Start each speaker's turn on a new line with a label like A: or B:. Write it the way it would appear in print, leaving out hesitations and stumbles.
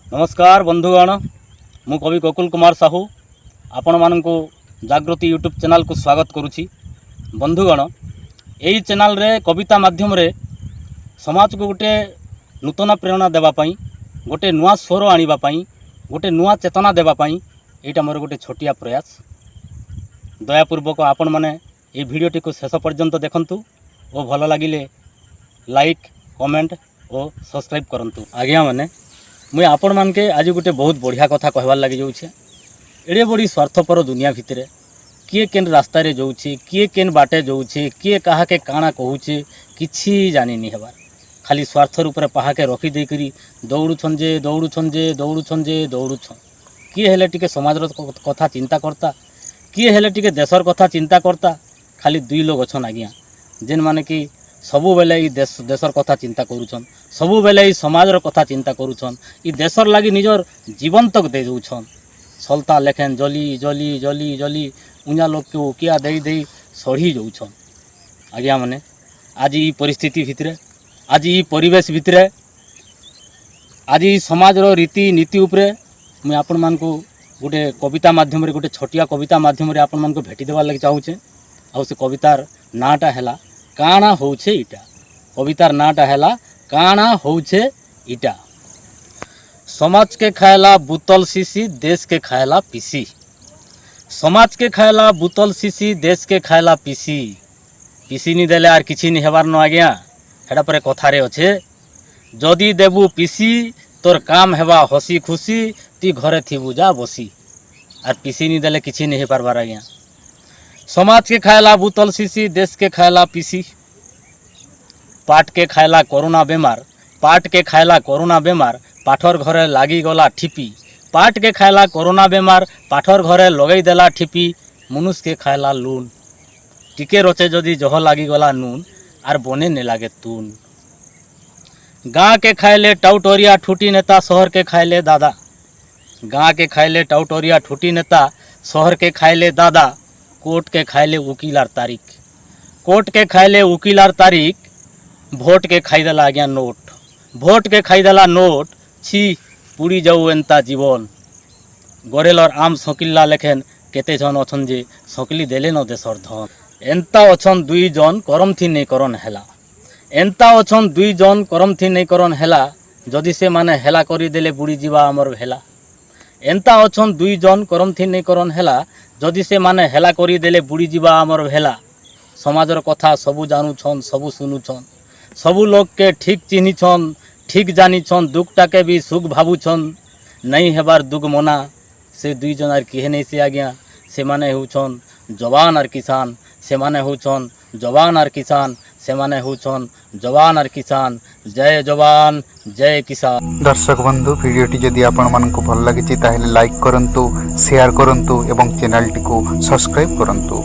A: नमस्कार बंधुगण, मु कवि कोकुल कुमार साहू आपण मानक जागृति यूट्यूब चैनल को स्वागत करुछि। बंधुगण, यही चैनल रे कविता माध्यम रे समाज को गोटे नूतन प्रेरणा देवाई, गोटे नुआ स्वर आने, गोटे नुआ चेतना देवाई यहाँ मोर गोटे छोटिया प्रयास। दयापूर्वक आपण मैंने ये भिडियोटी को शेष पर्यंत देखंतु और भल लगिले लाइक कमेंट और सब्सक्राइब करंतु। आज्ञा मैंने मुझे आपण मान के आज गोटे बहुत बढ़िया कथा कहबार लगी जाऊे। एड़े बड़ी स्वार्थपर दुनिया भितर किए केन रास्ता रे जाऊे, किए केन बाटे जाऊे, किए कहा के काना कहूचे किछि जानी नहीं हेबार। खाली स्वार्थर ऊपर पहाके रखी देकरी दौड़ुछन जे दौड़ुछन जे दौड़ुछन जे दौड़ुछन। किए हेले टिके समाजर कथा चिंता करता, किए हेले टिके देशर कथा चिंता करता। खाली दुई लोग अछन आज्ञा जेन माने कि सबु बेले ई देशर कथा चिंता करूछन, सबु बेले ई समाजर कथा चिंता करूछन, ई देशर लागी निजर जीवन तक दे दउछन। सलता लेखेन जली जली जली जली उन्या लोग के उकिया दे दे सढ़ी जाउछन। आज्ञा माने आज ई परिस्थिति भितरे, आज ई परिवेश भितरे, आज ई समाजर रीति नीति उपरे मुझे आपण मान को गोटे कविता माध्यम रे, गोटे छोटिया कविता माध्यम रे आपण मान को भेटी देवार लगी चाहूचे। आ से कवितार नाटा हैला काना होउछे इटा। कवितार नाटा हैला काना होउछे इटा। समाज के खायला बुतल सीसी, देश के खायला पीसी। समाज के खायला बुतल सीसी, देश के खायला पीसी। पीसी नी देले आर किछि नी हेबार न आज्ञा। हेडा परे कथारे अछे, जदि देबू पीसी तोर काम हेबा हसी खुशी, ती घरे थिबू जा बसी। आर पीसी नी देले किछि नी हे पारबार आज्ञा। समाज के खायला बुतल सीसी, देश के खायला पीसी। पाट के खायला कोरोना बेमार, पाट के खायला कोरोना बेमार, पाठर घरे लागी गला ठिपी। पाट के खायला कोरोना बेमार, पाठर घरे लगई देला ठिपी। मनुष्य के खायला लून, टिके रचे जदि जह लागी गला नून, आर बने ने लागे तून। गाँ के खायले टाउटोरिया ठूटी नेता, शहर के खायले दादा। गाँ के खायले टाउटोरिया ठूटी नेता, शहर के खायले दादा। कोर्ट के खायले वकीलार तारीख, कोर्ट के खायले वकीलार तारीख। भोट के खाईदेला आज्ञा नोट, भोट के खाईदेला नोट। छी पुड़ी जाऊ एंता जीवन। गोरेलर आम सकिल्ला लेखेन केते जन अछन जे सकिली देले न देशर धन। एंता अछन दुई जन करम थी नहीं करन हेला। एंता अछन दुई जन करम थी नहीं करन हेला, जदि से माने हेला करी देले बुड़ी जीवा अमर भेला। एंता अछन दुई जन करम थी नहीं करन हेला, जदि से माने हेला करी देले बुड़ी जीवा अमर भेला। समाजर कथा सबु जानुछन, सबु सुनुछन, सबु लोग के ठीक चिन्हिछन, ठीक जानिछन। दुखटाके भी सुख भावुछन, नहीं हेबार दुख मना। से दुई जन आर किहे नहीं से आज्ञा। से माने होउछन जवान आर किसान, से माने होउछन जवान आर किसान, से माने होउछन जवान आर किसान। जय जवान जय किसान।
B: दर्शक बंधु, भिडियोटी जदि आपण मानकु भल लागिछि ताहेले लाइक करंतु, शेयर करंतु एवं चैनल टी को सब्सक्राइब करंतु।